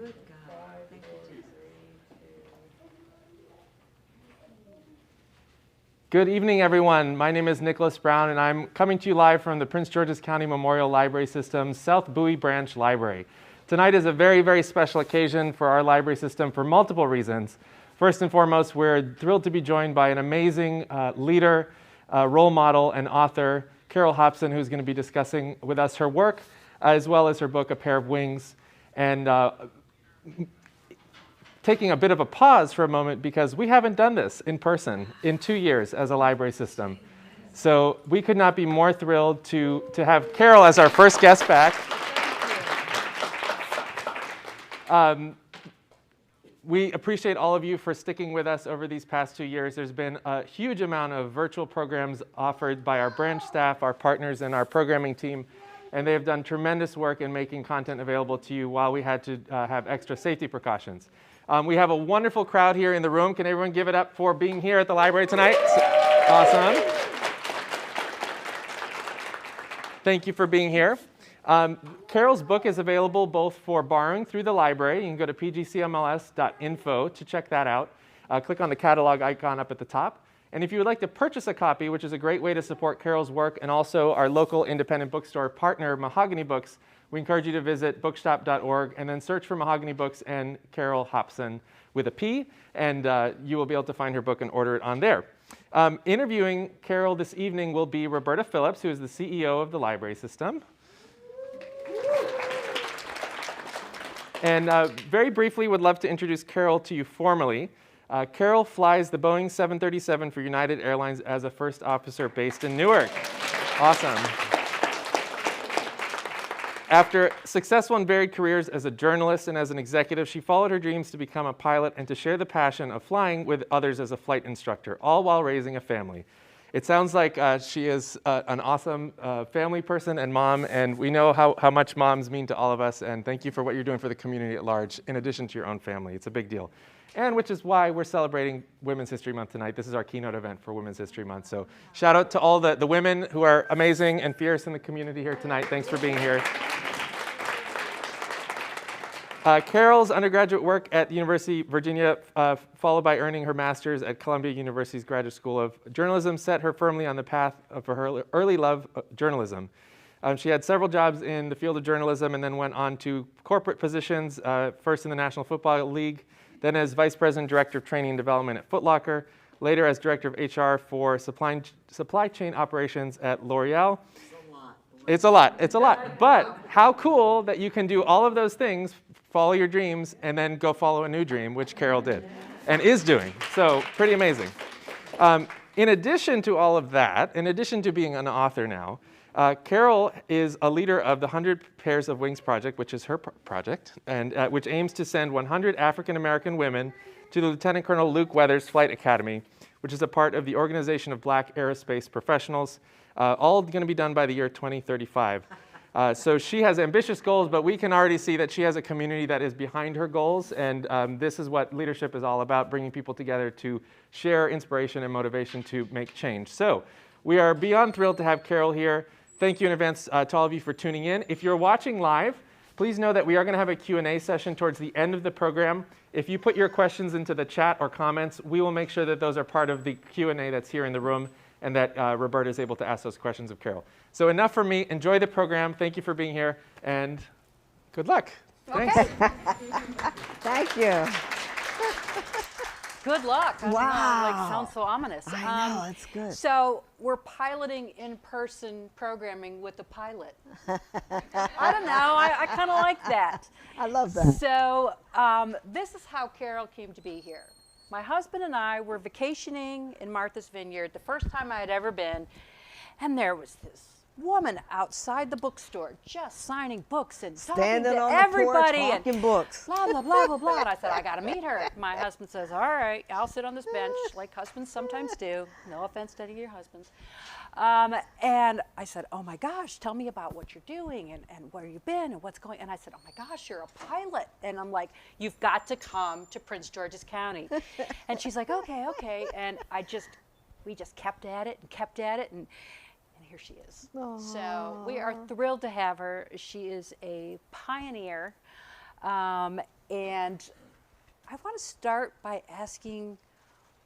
Good God. Thank you, Jesus. Good evening, everyone. My name is Nicholas Brown, and I'm coming to you live from the Prince George's County Memorial Library System's South Bowie Branch Library. Tonight is a very, very special occasion for our library system for multiple reasons. First and foremost, we're thrilled to be joined by an amazing leader, role model, and author, Carole Hopson, who's going to be discussing with us her work, as well as her book, A Pair of Wings. And taking a bit of a pause for a moment because we haven't done this in person in 2 years as a library system. So we could not be more thrilled to have Carole as our first guest back. We appreciate all of you for sticking with us over these past 2 years. There's been a huge amount of virtual programs offered by our branch staff, our partners, and our programming team. And they have done tremendous work in making content available to you while we had to have extra safety precautions. We have a wonderful crowd here in the room. Can everyone give it up for being here at the library tonight? Awesome. Thank you for being here. Carole's book is available both for borrowing through the library. You can go to pgcmls.info to check that out. Click on the catalog icon up at the top. And if you would like to purchase a copy, which is a great way to support Carole's work and also our local independent bookstore partner, Mahogany Books, we encourage you to visit bookshop.org and then search for Mahogany Books and Carole Hopson with a P, and you will be able to find her book and order it on there. Interviewing Carole this evening will be Roberta Phillips, who is the CEO of the library system. And very briefly, would love to introduce Carole to you formally. Carole flies the Boeing 737 for United Airlines as a first officer based in Newark. Awesome. After successful and varied careers as a journalist and as an executive, she followed her dreams to become a pilot and to share the passion of flying with others as a flight instructor, all while raising a family. It sounds like she is an awesome family person and mom, and we know how much moms mean to all of us, and thank you for what you're doing for the community at large, in addition to your own family. It's a big deal. And which is why we're celebrating Women's History Month tonight. This is our keynote event for Women's History Month. So shout out to all the women who are amazing and fierce in the community here tonight. Thanks for being here. Carole's undergraduate work at the University of Virginia, followed by earning her master's at Columbia University's Graduate School of Journalism, set her firmly on the path of her early love of journalism. She had several jobs in the field of journalism and then went on to corporate positions, first in the National Football League, then as Vice President, Director of Training and Development at Foot Locker, later as Director of HR for Supply Chain Operations at L'Oreal. It's a lot. It's a lot. But how cool that you can do all of those things, follow your dreams, and then go follow a new dream, which Carole did and is doing. So pretty amazing. In addition to all of that, in addition to being an author now, Carole is a leader of the 100 Pairs of Wings project, which is her project, and which aims to send 100 African-American women to the Lieutenant Colonel Luke Weathers Flight Academy, which is a part of the Organization of Black Aerospace Professionals, all going to be done by the year 2035. So she has ambitious goals, but we can already see that she has a community that is behind her goals, and this is what leadership is all about, bringing people together to share inspiration and motivation to make change. So we are beyond thrilled to have Carole here. Thank you in advance to all of you for tuning in. If you're watching live, please know that we are going to have a Q&A session towards the end of the program. If you put your questions into the chat or comments, we will make sure that those are part of the Q&A that's here in the room and that Roberta is able to ask those questions of Carole. So enough for me. Enjoy the program. Thank you for being here, and good luck. Okay. Thanks. Thank you. Good luck. I don't know, like, sounds so ominous. I know, it's good. So we're piloting in-person programming with the pilot. I don't know. I kind of like that. I love that. So this is how Carole came to be here. My husband and I were vacationing in Martha's Vineyard, the first time I had ever been, and there was this woman outside the bookstore just signing books and talking to everybody and talking and books. blah, blah, blah, blah, blah. And I said, I got to meet her. My husband says, all right, I'll sit on this bench like husbands sometimes do. No offense to any of your husbands. And I said, oh my gosh, tell me about what you're doing and where you've been and what's going on. And I said, oh my gosh, you're a pilot. And I'm like, you've got to come to Prince George's County. And she's like, okay, okay. And we just kept at it and kept at it. And here she is. Aww. So we are thrilled to have her. She is a pioneer And I want to start by asking,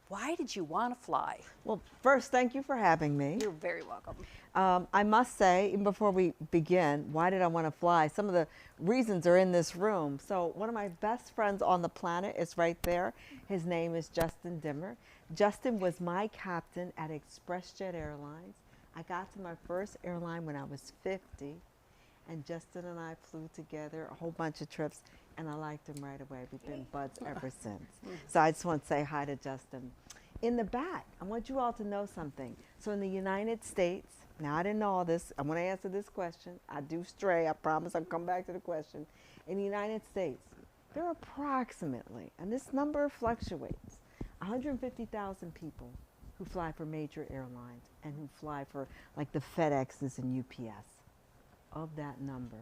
why did you want to fly? Well, first, thank you for having me. You're very welcome. I must say, even before we begin, why did I want to fly? Some of the reasons are in this room. So one of my best friends on the planet is right there. His name is Justin Dimmer. Justin was my captain at ExpressJet Airlines. I got to my first airline when I was 50, and Justin and I flew together a whole bunch of trips, and I liked him right away. We've been buds ever since. So I just want to say hi to Justin. In the back, I want you all to know something. So in the United States, now I didn't know all this. I want to answer this question. I do stray. I promise I'll come back to the question. In the United States, there are approximately, and this number fluctuates, 150,000 people who fly for major airlines and who fly for like the FedExes and UPS. Of that number,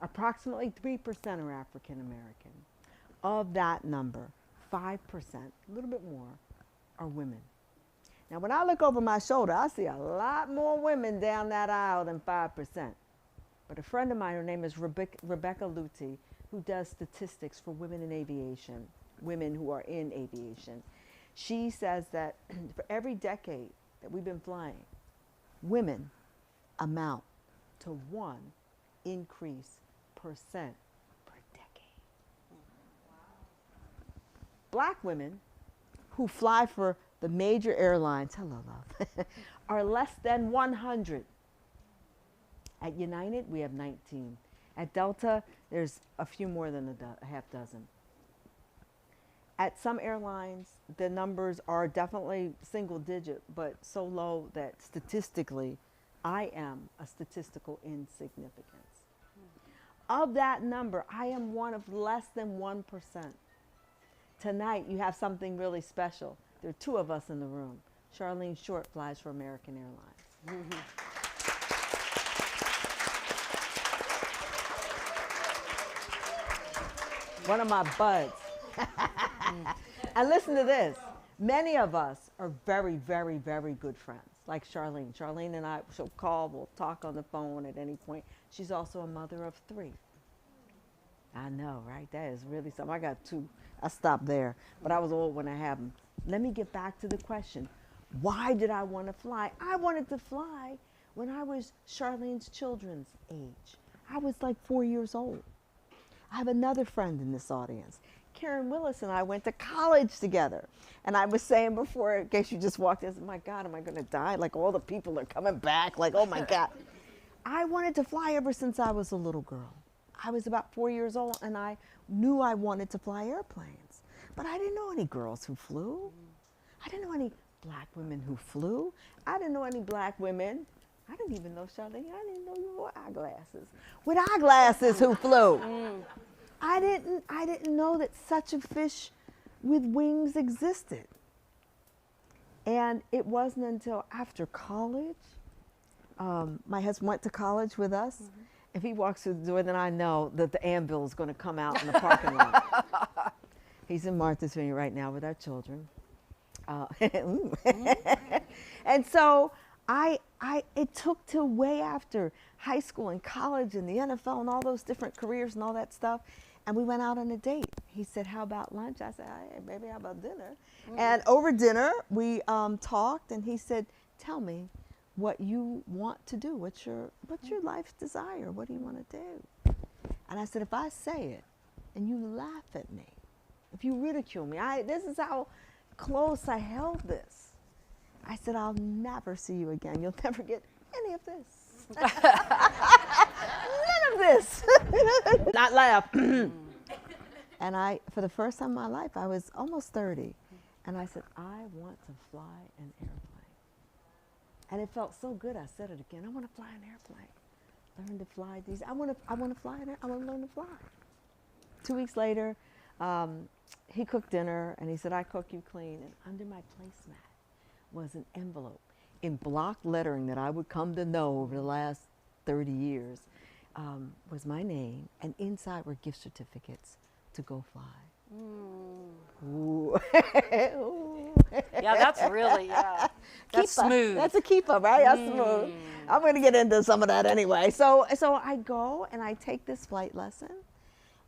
approximately 3% are African American. Of that number, 5%, a little bit more, are women. Now, when I look over my shoulder, I see a lot more women down that aisle than 5%. But a friend of mine, her name is Rebecca Luty, who does statistics for women in aviation, women who are in aviation. She says that for every decade that we've been flying, women amount to 1 increase percent per decade. Black women who fly for the major airlines, hello love, are less than 100. At United, we have 19. At Delta, there's a few more than a half dozen. At some airlines, the numbers are definitely single digit, but so low that statistically, I am a statistical insignificance. Of that number, I am one of less than 1%. Tonight, you have something really special. There are 2 of us in the room. Charlene Short flies for American Airlines. One of my buds. And listen to this. Many of us are very, very, very good friends, like Charlene. Charlene and I, she'll call, we'll talk on the phone at any point. She's also a mother of 3. I know, right? That is really something. I got 2. I stopped there, but I was old when I had them. Let me get back to the question. Why did I want to fly? I wanted to fly when I was Charlene's children's age. I was like 4 years old. I have another friend in this audience. Karen Willis and I went to college together. And I was saying before, in case you just walked in, I said, my God, am I going to die? Like all the people are coming back. Like, oh my God. I wanted to fly ever since I was a little girl. I was about 4 years old and I knew I wanted to fly airplanes. But I didn't know any girls who flew. I didn't know any black women who flew. I didn't know any black women. I didn't even know, Charlene, I didn't know you wore eyeglasses. With eyeglasses who flew. I didn't know that such a fish with wings existed. And it wasn't until after college, my husband went to college with us. If he walks through the door, then I know that the anvil is going to come out in the parking lot. He's in Martha's Vineyard right now with our children. And so it took till way after high school and college and the NFL and all those different careers and all that stuff. And we went out on a date. He said, how about lunch? I said, hey, baby, how about dinner? And over dinner, we talked, and he said, tell me what you want to do. What's your life's desire? What do you want to do? And I said, if I say it and you laugh at me, if you ridicule me, this is how close I held this. I said, I'll never see you again. You'll never get any of this. None of this. Not laugh. And for the first time in my life, I was almost 30. And I said, I want to fly an airplane. And it felt so good. I said it again. I want to fly an airplane. Learn to fly these. I want to fly an airplane. I want to learn to fly. 2 weeks later, he cooked dinner, and he said, I cook, you clean. And under my placemat was an envelope in block lettering that I would come to know over the last 30 years, was my name, and inside were gift certificates to go fly. Ooh. Yeah, that's really, that's smooth. That's a keeper, right? That's smooth. I'm going to get into some of that anyway. So I go and I take this flight lesson,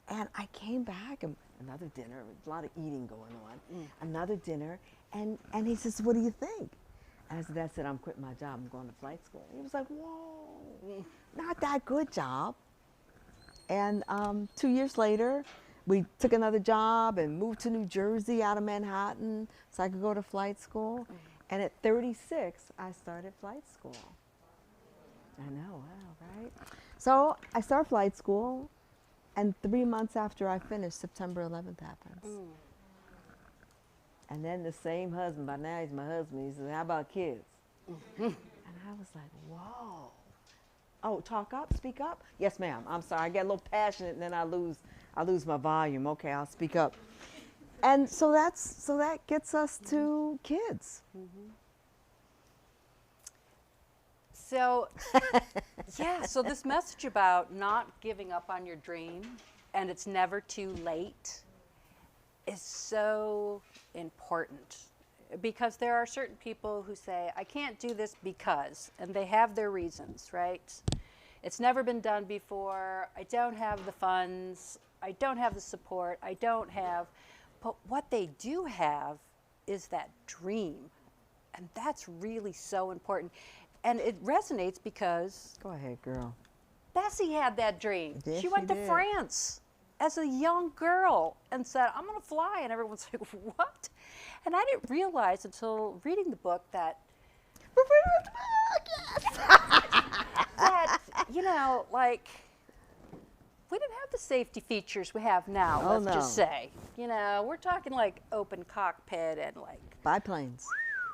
And I came back, and another dinner, a lot of eating going on, another dinner, and he says, what do you think? And I said, that's it, I'm quitting my job, I'm going to flight school. He was like, whoa, not that good job. And 2 years later, we took another job and moved to New Jersey out of Manhattan so I could go to flight school. And at 36, I started flight school. I know, wow, right? So I started flight school, and 3 months after I finished, September 11th happens. And then the same husband, by now he's my husband, he says, how about kids? And I was like, whoa. Oh, talk up, speak up? Yes, ma'am. I'm sorry, I get a little passionate and then I lose my volume. Okay, I'll speak up. And so that gets us to kids. So, yeah, so this message about not giving up on your dream and it's never too late is so important, because there are certain people who say, I can't do this because, and they have their reasons, right? It's never been done before, I don't have the funds, I don't have the support, I don't have, but what they do have is that dream. And that's really so important. And it resonates because Go ahead, girl. Bessie had that dream. Yes, she went she to did. France as a young girl and said, I'm going to fly. And everyone's like, what? And I didn't realize until reading the book that, you know, like, we didn't have the safety features we have now, Oh, let's just no. say. You know, we're talking like open cockpit and like, Biplanes.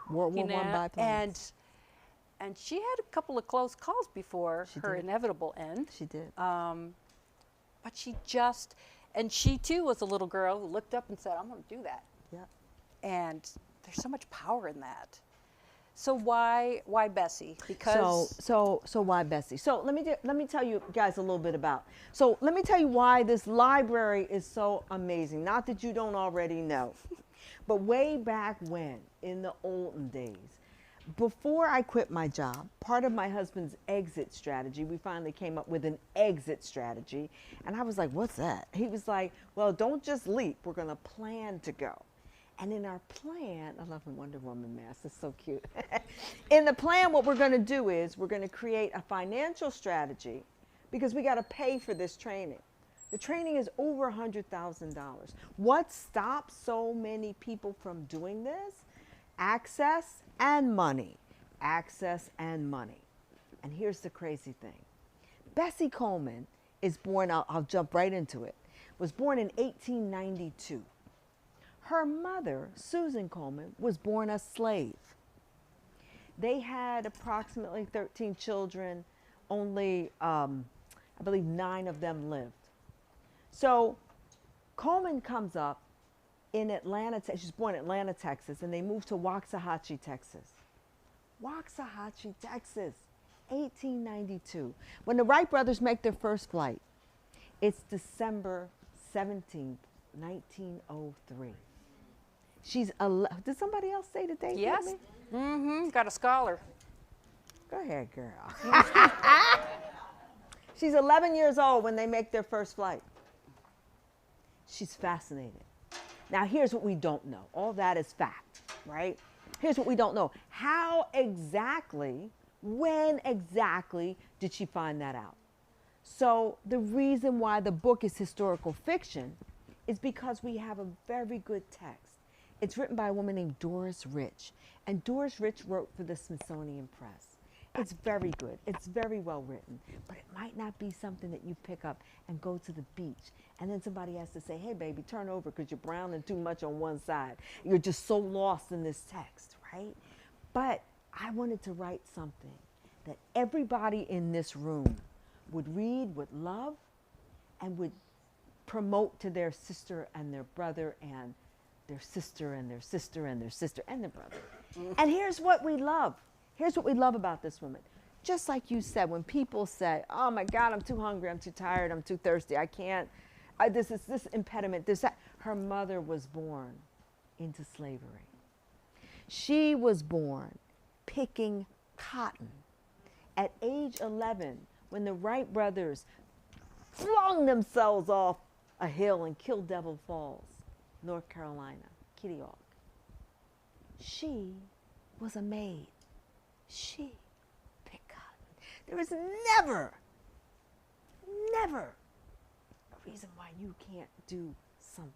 World War you know, I biplanes. and she had a couple of close calls before She her did. inevitable end. She did. But she just, and she too was a little girl who looked up and said, I'm going to do that. Yeah. And there's so much power in that. So why Bessie? Because So why Bessie? So let me tell you guys a little bit about. So let me tell you why this library is so amazing. Not that you don't already know, but way back when, in the olden days, before I quit my job, part of my husband's exit strategy, we finally came up with an exit strategy, and I was like, what's that? He was like, well, don't just leap. We're going to plan to go. And in our plan, I love the Wonder Woman mask, it's so cute. In the plan, what we're going to do is we're going to create a financial strategy, because we got to pay for this training. The training is over $100,000. What stops so many people from doing this? Access and money. Access and money. And here's the crazy thing. Bessie Coleman is born, I'll jump right into it, was born in 1892. Her mother, Susan Coleman, was born a slave. They had approximately 13 children. Only, I believe, 9 of them lived. So Coleman comes up in Atlanta. She's born in Atlanta, Texas, and they moved to Waxahachie, Texas. Waxahachie, Texas, 1892. When the Wright brothers make their first flight, it's December 17th, 1903. She's 11. Did somebody else say the date? yes, with me? got a scholar. Go ahead, girl. She's 11 years old when they make their first flight. She's fascinated. Now, here's what we don't know. All that is fact, right? Here's what we don't know. How exactly, when exactly did she find that out? So the reason why the book is historical fiction is because we have a very good text. It's written by a woman named Doris Rich. And Doris Rich wrote for the Smithsonian Press. It's very good. It's very well written. But it might not be something that you pick up and go to the beach. And then somebody has to say, hey, baby, turn over because you're browning too much on one side. You're just so lost in this text, right? But I wanted to write something that everybody in this room would read, would love, and would promote to their sister and their brother and their sister and their sister and their sister and their brother. And here's what we love. Here's what we love about this woman. Just like you said, when people say, oh my God, I'm too hungry, I'm too tired, I'm too thirsty, I can't, this impediment, this, that. Her mother was born into slavery. She was born picking cotton. At age 11, when the Wright brothers flung themselves off a hill in Kill Devil Falls, North Carolina, Kitty Hawk. She was a maid. She picked cotton. There is never a reason why you can't do something.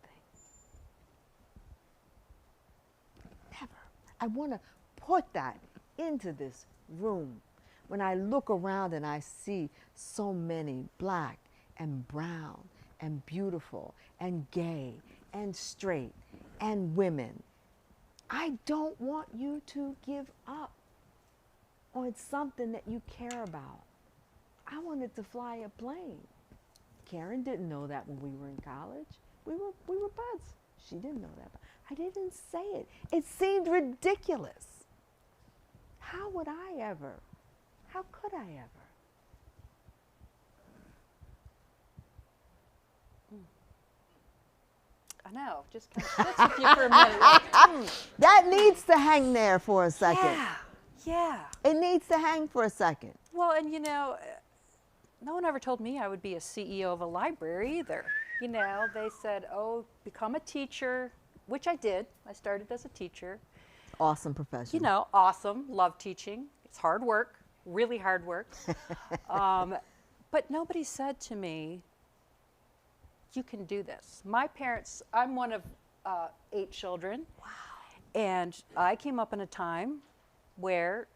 Never. I want to put that into this room. When I look around and I see so many black and brown and beautiful and gay and straight and women, I don't want you to give up on something that you care about. I wanted to fly a plane. Karen didn't know that when we were in college. We were buds. She didn't know that. I didn't say it. It seemed ridiculous. How would I ever? How could I ever? I know, just kind of sits with you for a minute. Like, That needs to hang there for a second. yeah, yeah. It needs to hang for a second. Well, and you know, no one ever told me I would be a CEO of a library either. You know, they said, oh, become a teacher, which I did. I started as a teacher. Awesome profession. You know, awesome, love teaching. It's hard work, really hard work. But nobody said to me, you can do this. My parents, I'm one of 8 children. Wow. And I came up in a time where,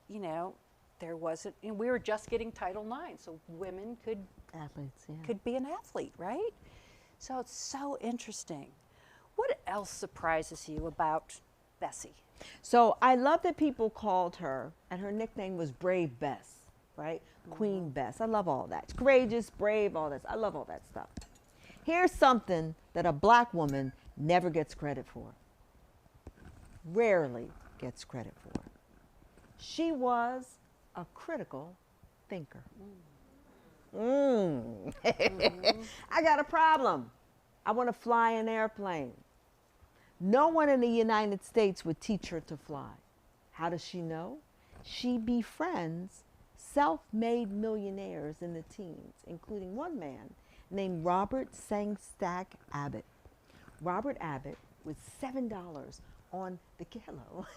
you know, there wasn't, you know, we were just getting Title IX, so women could Athletes, yeah. could be an athlete, right? So it's so interesting. What else surprises you about Bessie? So I love that people called her, and her nickname was Brave Bess, right? Queen Bess. I love all that. Courageous, brave, all that. I love all that stuff. Here's something that a black woman never gets credit for. Rarely gets credit for. She was a critical thinker. I got a problem. I want to fly an airplane. No one in the United States would teach her to fly. How does she know? She befriends self-made millionaires in the teens, including one man named Robert Sangstack Abbott. Robert Abbott, with $7 on the kilo.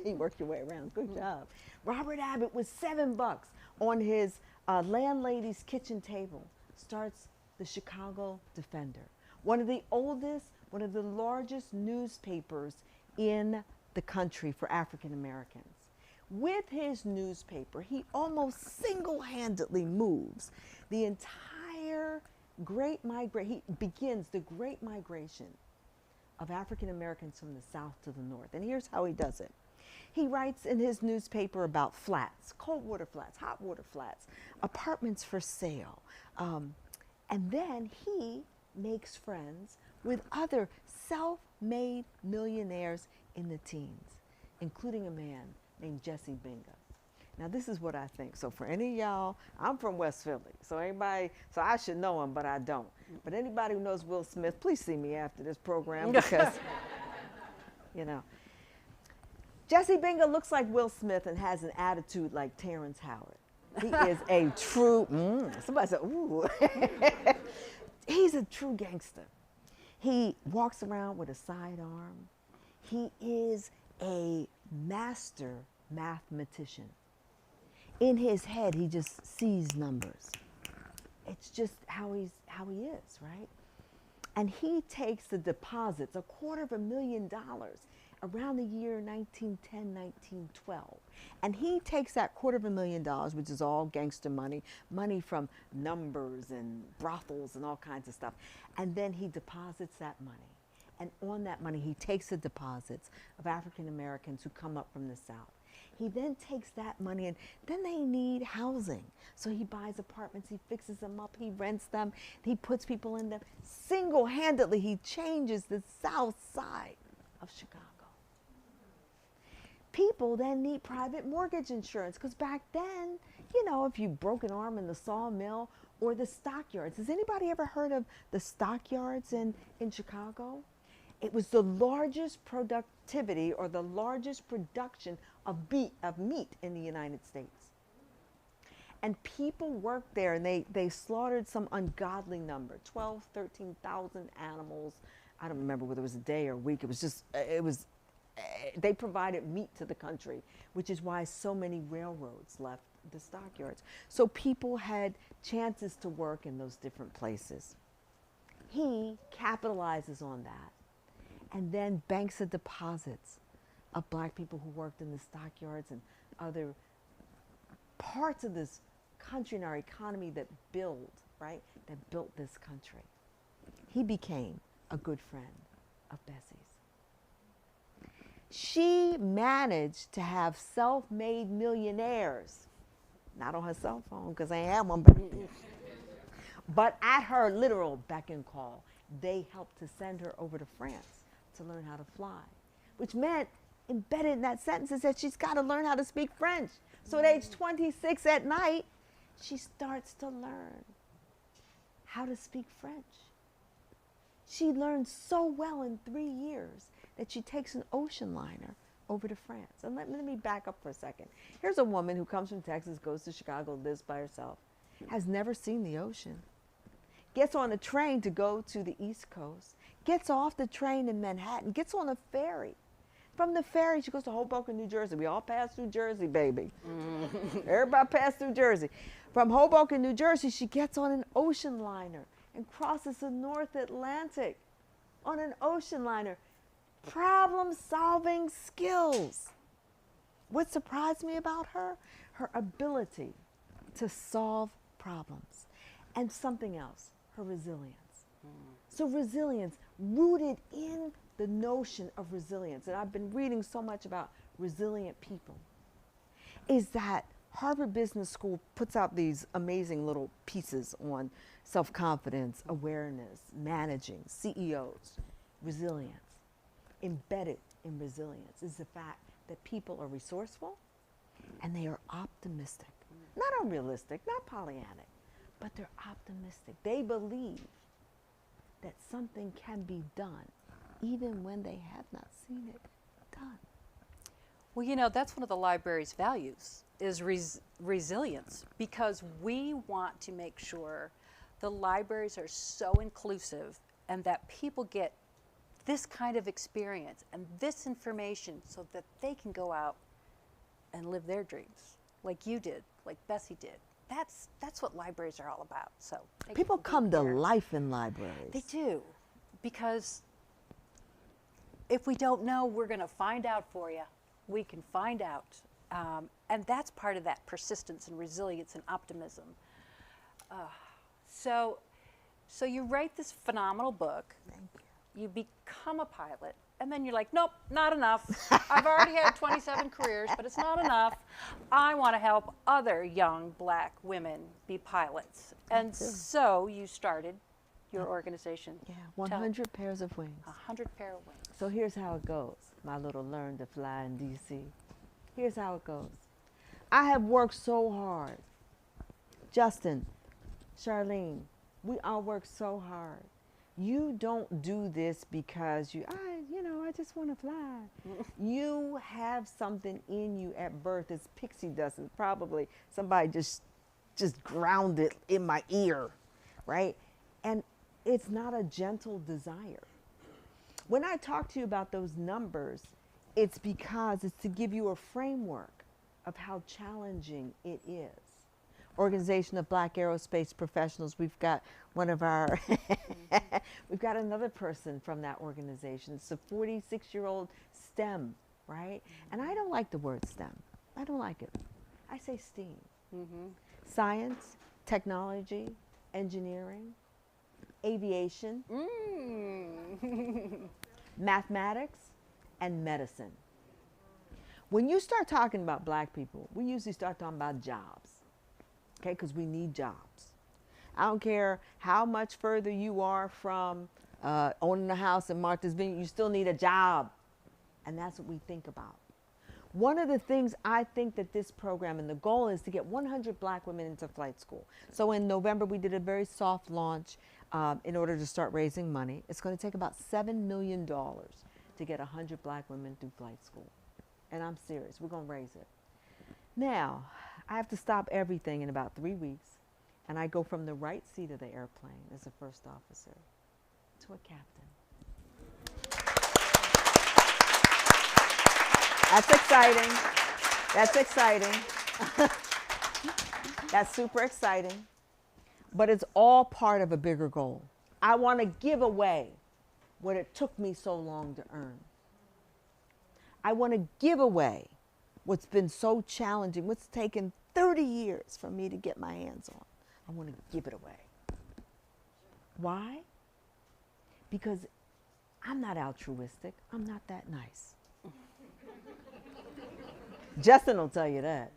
You worked your way around. Good job. Robert Abbott with $7 on his landlady's kitchen table starts the Chicago Defender, one of the oldest, one of the largest newspapers in the country for African Americans. With his newspaper, he almost single-handedly moves the entire Great Migration. He begins the Great Migration of African Americans from the South to the North. And here's how he does it. He writes in his newspaper about flats, cold water flats, hot water flats, apartments for sale. And then he makes friends with other self-made millionaires in the teens, including a man named Jesse Binga. Now this is what I think. So for any of y'all, I'm from West Philly, so I should know him, but I don't. But anybody who knows Will Smith, please see me after this program because, you know. Jesse Binga looks like Will Smith and has an attitude like Terrence Howard. He is a true, somebody said, ooh. He's a true gangster. He walks around with a sidearm. He is a master mathematician. In his head, he just sees numbers. It's just how he is, right? And he takes the deposits, $250,000, around the year 1910, 1912. And he takes that $250,000, which is all gangster money, money from numbers and brothels and all kinds of stuff, and then he deposits that money. And on that money, he takes the deposits of African Americans who come up from the South. He then takes that money and then they need housing. So he buys apartments, he fixes them up, he rents them, he puts people in them. Single-handedly, he changes the South Side of Chicago. People then need private mortgage insurance because back then, you know, if you broke an arm in the sawmill or the stockyards. Has anybody ever heard of the stockyards in Chicago? It was the largest productivity or the largest production of meat in the United States. And people worked there, and they slaughtered some ungodly number, 12, 13,000 animals. I don't remember whether it was a day or a week. It was just, they provided meat to the country, which is why so many railroads left the stockyards. So people had chances to work in those different places. He capitalizes on that and then banks the deposits of black people who worked in the stockyards and other parts of this country and our economy that built this country. He became a good friend of Bessie's. She managed to have self-made millionaires, not on her cell phone because I ain't had one, but at her literal beck and call. They helped to send her over to France to learn how to fly, which meant embedded in that sentence is that she's got to learn how to speak French. So at age 26 at night, she starts to learn how to speak French. She learned so well in 3 years that she takes an ocean liner over to France. And let me back up for a second. Here's a woman who comes from Texas, goes to Chicago, lives by herself, has never seen the ocean, gets on a train to go to the East Coast, gets off the train in Manhattan, gets on a ferry. From the ferry, she goes to Hoboken, New Jersey. We all pass through Jersey, baby. Everybody pass through Jersey. From Hoboken, New Jersey, she gets on an ocean liner and crosses the North Atlantic on an ocean liner. Problem-solving skills. What surprised me about her? Her ability to solve problems. And something else, her resilience. So resilience, rooted in the notion of resilience, and I've been reading so much about resilient people, is that Harvard Business School puts out these amazing little pieces on self-confidence, awareness, managing, CEOs, resilience. Embedded in resilience is the fact that people are resourceful and they are optimistic. Not unrealistic, not Pollyannic, but they're optimistic. They believe that something can be done even when they have not seen it done. Well, you know, that's one of the library's values, is resilience, because we want to make sure the libraries are so inclusive and that people get this kind of experience and this information so that they can go out and live their dreams like you did, like Bessie did. That's what libraries are all about. So people come to life in libraries. They do, because if we don't know, we're going to find out for you. We can find out. And that's part of that persistence and resilience and optimism. So you write this phenomenal book. Thank you. You become a pilot. And then you're like, nope, not enough. I've already had 27 careers, but it's not enough. I want to help other young black women be pilots. And so you started your organization. Yeah, 100 pairs of wings. 100 pair of wings. So here's how it goes, my little learn to fly in DC. Here's how it goes. I have worked so hard. Justin, Charlene, we all work so hard. You don't do this because I just want to fly. You have something in you at birth. As Pixie does it, probably somebody just ground it in my ear, right? And it's not a gentle desire. When I talk to you about those numbers, it's because it's to give you a framework of how challenging it is. Organization of Black Aerospace Professionals, we've got one of our, we've got another person from that organization. It's a 46-year-old STEM, right? And I don't like the word STEM. I don't like it. I say STEAM. Science, technology, engineering, aviation, mathematics, and medicine. When you start talking about black people, we usually start talking about jobs. Okay, because we need jobs. I don't care how much further you are from owning a house in Martha's Vineyard, you still need a job. And that's what we think about. One of the things I think that this program, and the goal is to get 100 black women into flight school. So in November, we did a very soft launch in order to start raising money. It's going to take about $7 million to get 100 black women through flight school. And I'm serious, we're going to raise it. Now, I have to stop everything in about 3 weeks, and I go from the right seat of the airplane as a first officer to a captain. That's exciting. That's exciting. That's super exciting. But it's all part of a bigger goal. I want to give away what it took me so long to earn. I want to give away what's been so challenging, what's taken 30 years for me to get my hands on. I want to give it away. Why? Because I'm not altruistic. I'm not that nice. Justin will tell you that.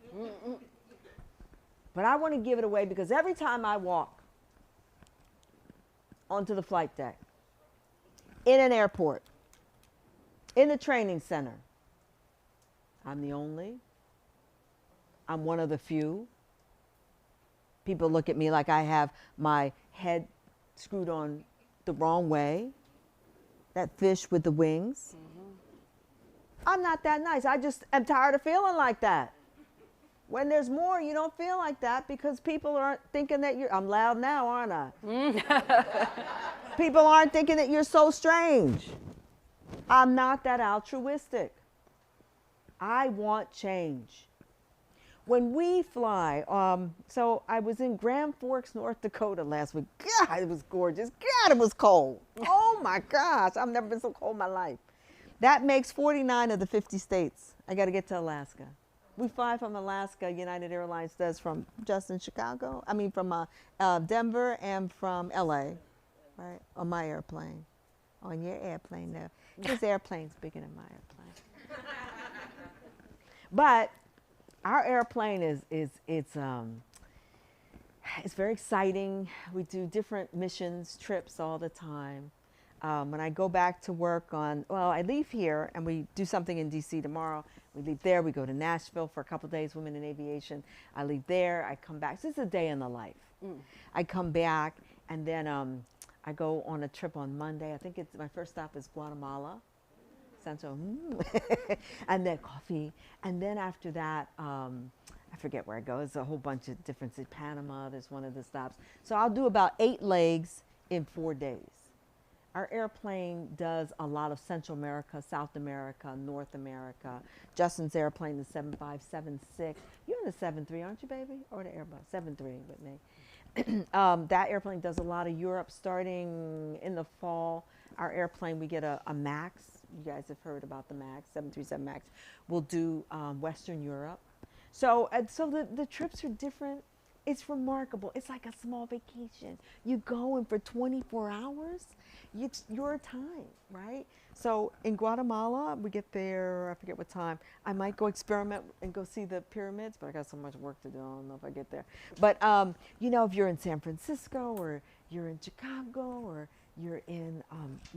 But I want to give it away because every time I walk onto the flight deck, in an airport, in the training center, I'm the only. I'm one of the few. People look at me like I have my head screwed on the wrong way. That fish with the wings. I'm not that nice. I just am tired of feeling like that. When there's more, you don't feel like that because people aren't thinking that you're, I'm loud now, aren't I? People aren't thinking that you're so strange. I'm not that altruistic. I want change. When we fly, so I was in Grand Forks, North Dakota last week. God, it was gorgeous. God, it was cold. Oh my gosh, I've never been so cold in my life. That makes 49 of the 50 states. I got to get to Alaska. We fly from Alaska, United Airlines does from Chicago. I mean from Denver and from LA, right, on my airplane. On your airplane, no. This airplane's bigger than my airplane. But our airplane it's very exciting. We do different missions, trips all the time. When I go back to work I leave here and we do something in DC tomorrow. We leave there, we go to Nashville for a couple of days, Women in Aviation. I leave there, I come back. So this is a day in the life. I come back and then I go on a trip on Monday. I think my first stop is Guatemala. Central, and then coffee. And then after that, I forget where I go. There's a whole bunch of different cities. Panama, there's one of the stops. So I'll do about 8 legs in 4 days. Our airplane does a lot of Central America, South America, North America. Justin's airplane, the 7576. You're in the 73, aren't you, baby? Or the Airbus? 73 with me. That airplane does a lot of Europe starting in the fall. Our airplane, we get a MAX. You guys have heard about the MAX, 737 MAX. We'll do Western Europe. So the trips are different. It's remarkable. It's like a small vacation. You go and for 24 hours, it's your time, right? So in Guatemala, we get there, I forget what time. I might go experiment and go see the pyramids, but I got so much work to do. I don't know if I get there. But, if you're in San Francisco or you're in Chicago or you're in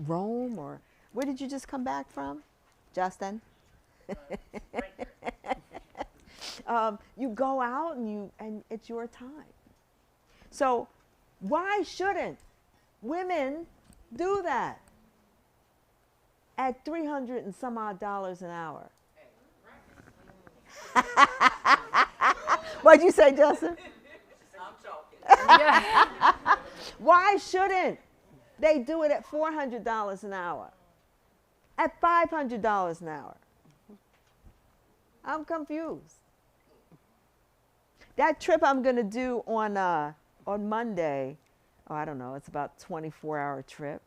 Rome or where did you just come back from, Justin? You go out and it's your time. So why shouldn't women do that at $300 and some odd an hour? What'd you say, Justin? I'm talking. Why shouldn't they do it at $400 an hour? At $500 an hour? I'm confused. That trip I'm going to do on Monday, I don't know, it's about a 24-hour trip.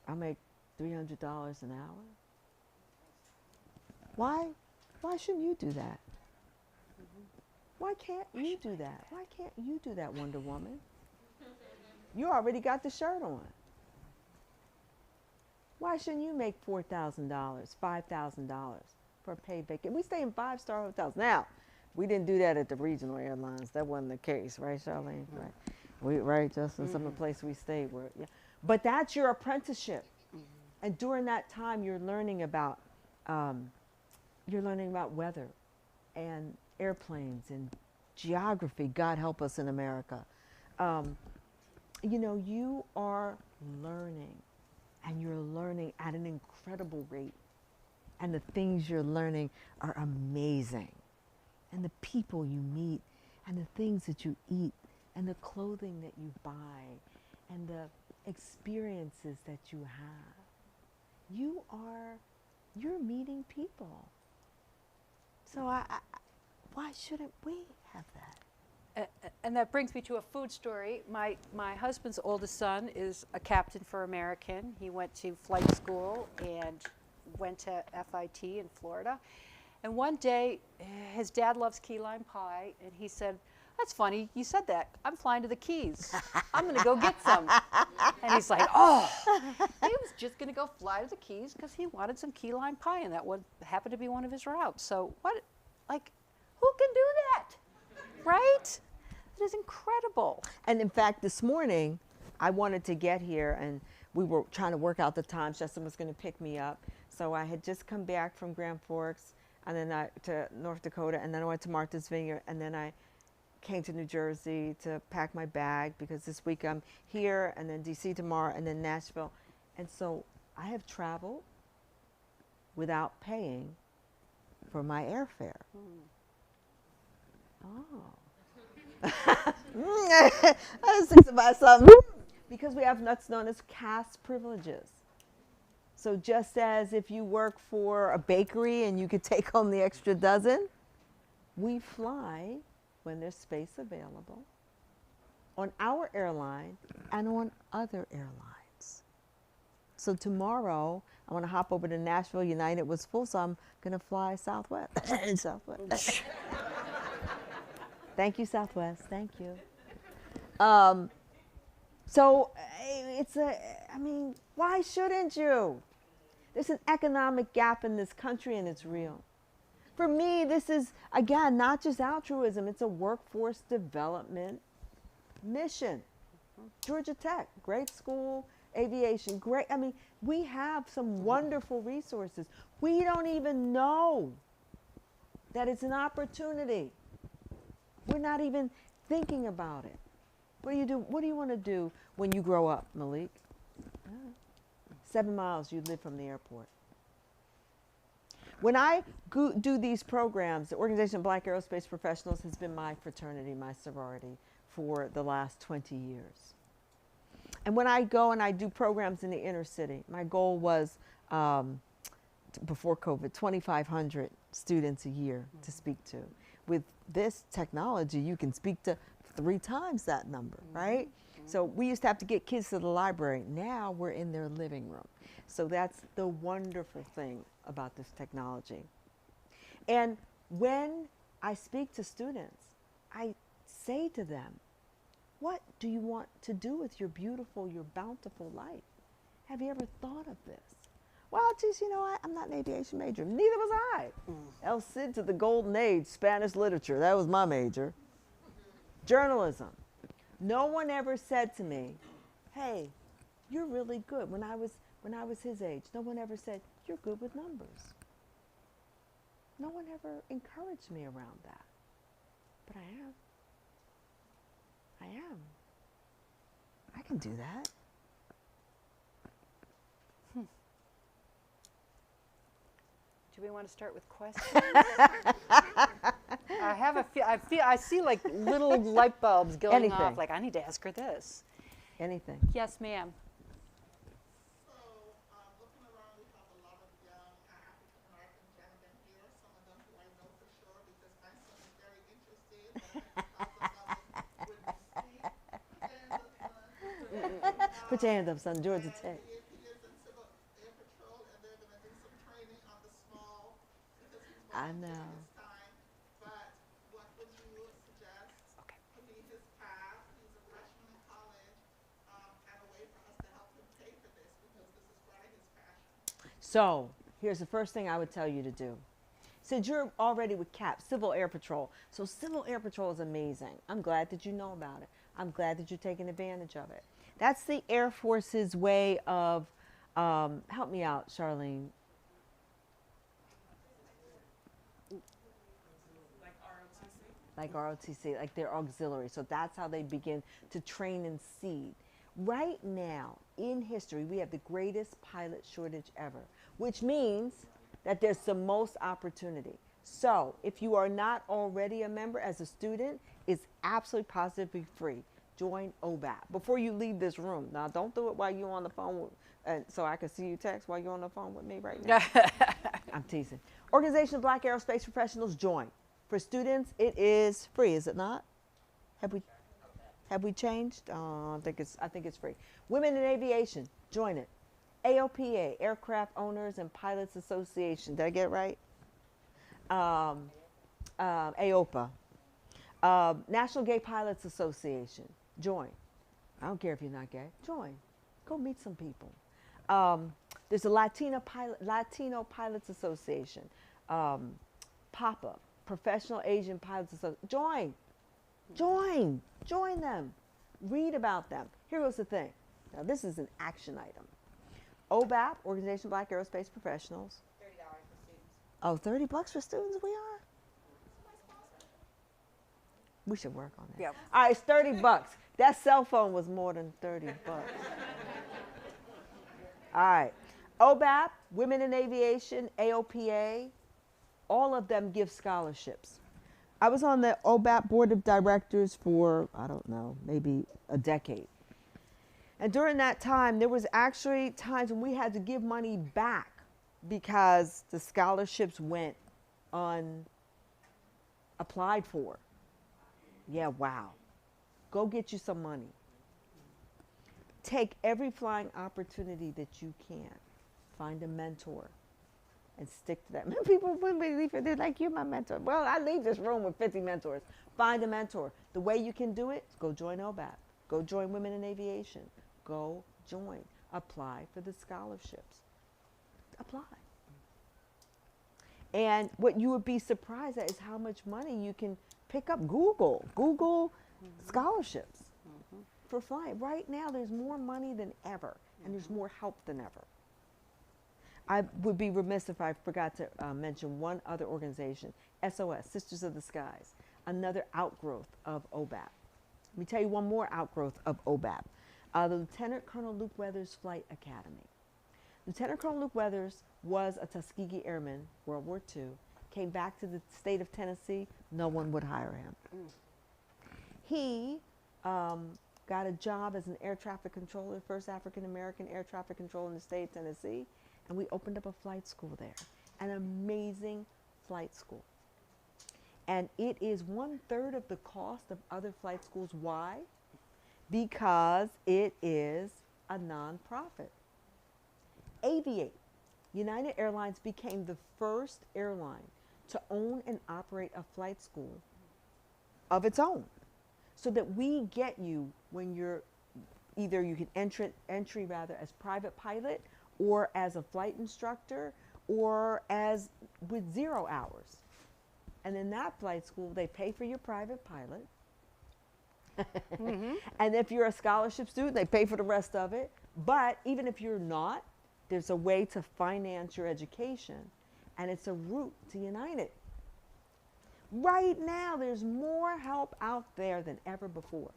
I'll make $300 an hour. Why shouldn't you do that? Why can't you do that? Why can't you do that, Wonder Woman? You already got the shirt on. Why shouldn't you make $4,000, $5,000 for a paid vacation? We stay in 5-star hotels. Now, we didn't do that at the regional airlines. That wasn't the case, right, Charlene? Right. Right, Justin, some of the places we stayed were, yeah. But that's your apprenticeship. And during that time, you're learning about weather and airplanes and geography. God help us in America. You are learning, and you're learning at an incredible rate. And the things you're learning are amazing. and the people you meet and the things that you eat and the clothing that you buy and the experiences that you have. You're meeting people. So why shouldn't we have that? And that brings me to a food story. My husband's oldest son is a captain for American. He went to flight school and went to FIT in Florida. And one day, his dad loves key lime pie, and he said, "That's funny, you said that. I'm flying to the Keys. I'm going to go get some." And he's like, oh. He was just going to go fly to the Keys because he wanted some key lime pie, and that one happened to be one of his routes. So what, like, who can do that, right? It is incredible. And in fact, this morning, I wanted to get here, and we were trying to work out the times. Justin was going to pick me up. So I had just come back from Grand Forks, and then to North Dakota, and then I went to Martha's Vineyard, and then I came to New Jersey to pack my bag because this week I'm here, and then DC tomorrow, and then Nashville. And so I have traveled without paying for my airfare. Oh. I was thinking about something. Because we have what's known as caste privileges. So just as if you work for a bakery and you could take home the extra dozen, we fly when there's space available on our airline and on other airlines. So tomorrow, I want to hop over to Nashville. United was full, so I'm going to fly Southwest. Southwest. Thank you, Southwest. Thank you. So I mean, why shouldn't you? There's an economic gap in this country, and it's real. For me, this is, again, not just altruism, it's a workforce development mission. Georgia Tech, great school, aviation, great. I mean, we have some wonderful resources. We don't even know that it's an opportunity. We're not even thinking about it. What do you do? What do you want to do when you grow up, Malik? 7 miles you live from the airport. When I do these programs, the Organization of Black Aerospace Professionals has been my fraternity, my sorority, for the last 20 years. And when I go and I do programs in the inner city, my goal was, before COVID, 2,500 students a year to speak to. With this technology, you can speak to 3 times that number, right? So we used to have to get kids to the library. Now we're in their living room. So that's the wonderful thing about this technology. And when I speak to students, I say to them, what do you want to do with your beautiful, your bountiful life? Have you ever thought of this? Well, geez, you know, I'm not an aviation major. Neither was I. El Cid to the golden age, Spanish literature. That was my major. Journalism. No one ever said to me, hey, you're really good. When I was his age, no one ever said, you're good with numbers. No one ever encouraged me around that. But I am. I am. I can do that. Do we want to start with questions? I see like little light bulbs going off. Like, I need to ask her this. Anything. Yes, ma'am. So, looking around, we have a lot of young African-American gentlemen here, some of them who I know for sure because my son is very interested. Put your hand up, son. Georgia Tech. He is in Civil Air Patrol, and they're going to do some training on the small because he's I know. his time. But what would you suggest to be his path? He's a freshman in college, and a way for us to help him pay for this because this is part of his passion. So here's the first thing I would tell you to do. Since you're already with CAP, Civil Air Patrol. So Civil Air Patrol is amazing. I'm glad that you know about it. I'm glad that you're taking advantage of it. That's the Air Force's way of, help me out, Charlene. Like ROTC, like their auxiliary. So that's how they begin to train and seed. Right now, in history, we have the greatest pilot shortage ever, which means that there's the most opportunity. So if you are not already a member as a student, it's absolutely positively free. Join OBAP before you leave this room. Now, don't do it while you're on the phone, so I can see you text while you're on the phone with me right now. I'm teasing. Organization of Black Aerospace Professionals, join. For students, it is free, is it not? Have we changed? I think it's free. Women in Aviation, join it. AOPA, Aircraft Owners and Pilots Association. Did I get it right? AOPA. National Gay Pilots Association, join. I don't care if you're not gay. Join. Go meet some people. There's a Latino Pilots Association. PAPA, Professional Asian Pilots Association. Join them. Read about them. Here goes the thing. Now, this is an action item. OBAP, Organization of Black Aerospace Professionals. $30 for students. Oh, $30 for students we are? We should work on that. Yep. All right, it's $30. That cell phone was more than $30. All right. OBAP, Women in Aviation, AOPA, all of them give scholarships. I was on the OBAP Board of Directors for, I don't know, maybe a decade. And during that time, there was actually times when we had to give money back because the scholarships went unapplied for. Yeah, wow. Go get you some money. Take every flying opportunity that you can. Find a mentor and stick to that. People, when we leave, they're like, you're my mentor. Well, I leave this room with 50 mentors. Find a mentor. The way you can do it, go join OBAP. Go join Women in Aviation. Go join. Apply for the scholarships. Apply. And what you would be surprised at is how much money you can pick up. Google scholarships for flying. Right now, there's more money than ever, and there's more help than ever. I would be remiss if I forgot to mention one other organization, SOS, Sisters of the Skies, another outgrowth of OBAP. Let me tell you one more outgrowth of OBAP. The Lieutenant Colonel Luke Weathers Flight Academy. Lieutenant Colonel Luke Weathers was a Tuskegee Airman, World War II, came back to the state of Tennessee, no one would hire him. He got a job as an air traffic controller, first African-American air traffic controller in the state of Tennessee, and we opened up a flight school there, an amazing flight school. And it is 1/3 of the cost of other flight schools. Why? Because it is a nonprofit. Aviate. United Airlines became the first airline to own and operate a flight school of its own, so that we get you when you're either you can entry as private pilot or as a flight instructor or as with 0 hours. And in that flight school, they pay for your private pilot. And if you're a scholarship student, they pay for the rest of it. But even if you're not, there's a way to finance your education, and it's a route to United. Right now, there's more help out there than ever before.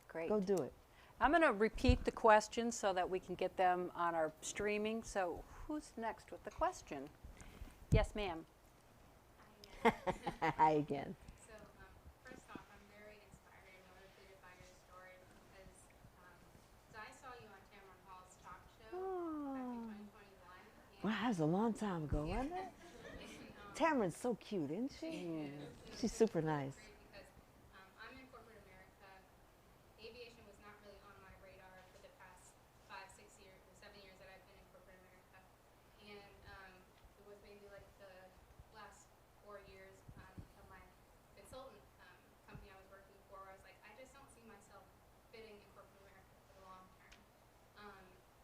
Great. Go do it. I'm going to repeat the questions so that we can get them on our streaming. So who's next with the question? Yes, ma'am. Hi again. So, first off, I'm very inspired and motivated by your story because so I saw you on Cameron Hall's talk show back in 2021. Wow, that was a long time ago, wasn't it? Tamron's so cute, isn't she? She's super nice. Because I'm in corporate America. Aviation was not really on my radar for the past 5, 6 years, or 7 years that I've been in corporate America. And it was maybe like the last 4 years of my consultant company I was working for. I was like, I just don't see myself fitting in corporate America for the long term.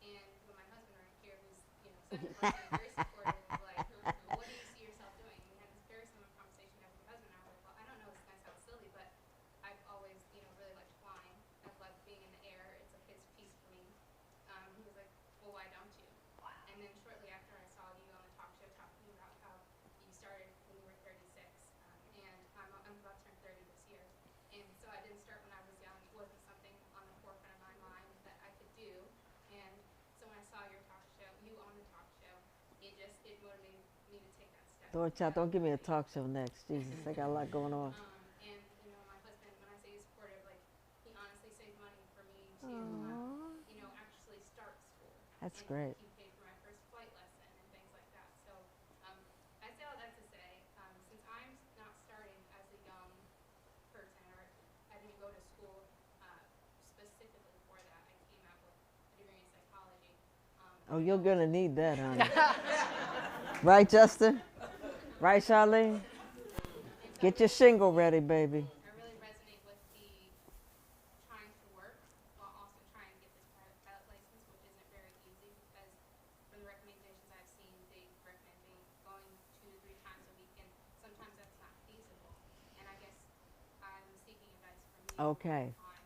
And with my husband right here, who's second person, very supportive, of like, what do you see yourself doing? And we had this very similar conversation with my husband. I was like, well, I don't know, this kind of sounds silly, but I've always really liked flying. I've liked being in the air. It's a piece for me. He was like, well, why don't you? Wow. And then shortly after, I saw you on the talk show talking about how you started when you were 36, and I'm about to turn 30 this year. And so I didn't start when I was young. It wasn't something on the forefront of my mind that I could do. And so when I saw your talk show, you on the talk show, Child, don't give me a talk show next. Jesus, I got a lot going on. And you know, my husband, when I say he's supportive, like he honestly saved money for me to, you know, actually start school. That's And great. he paid for my first flight lesson and things like that. So I say all that to say, since I'm not starting as a young person, or I didn't go to school specifically for that, I came out with a degree in psychology. Oh, you're gonna need that, honey. Right, Justin? Right, Charlene? Get your shingle ready, baby. I really resonate with the trying to work while also trying to get this pilot license, which isn't very easy because from the recommendations I've seen, they recommend going 2 to 3 times a week, and sometimes that's not feasible. And I guess I'm seeking advice from you Okay. on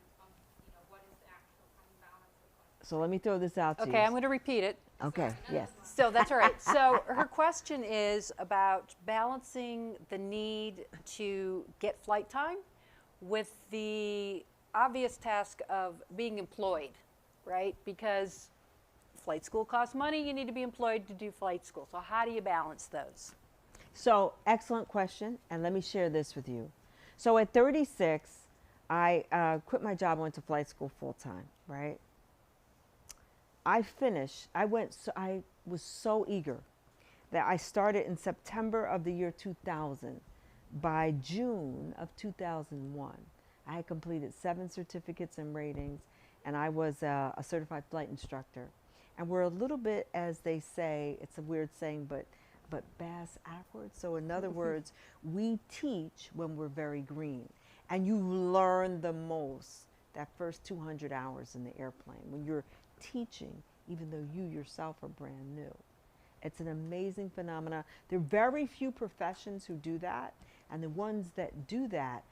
you know, what is the actual kind of balance look like. So let me throw this out to you. Okay, I'm going to repeat it. Okay, yes. So that's all right. So her question is about balancing the need to get flight time with the obvious task of being employed, right? Because flight school costs money, you need to be employed to do flight school. So how do you balance those? So, excellent question, and let me share this with you. So, at 36, I quit my job, went to flight school full time, right? I was so eager that I started in September of the year 2000. By June of 2001, I had completed 7 certificates and ratings, and I was a certified flight instructor. And we're a little bit, as they say, it's a weird saying, but bass backwards. So in other words, we teach when we're very green, and you learn the most that first 200 hours in the airplane when you're teaching, even though you yourself are brand new. It's an amazing phenomenon. There are very few professions who do that, and the ones that do that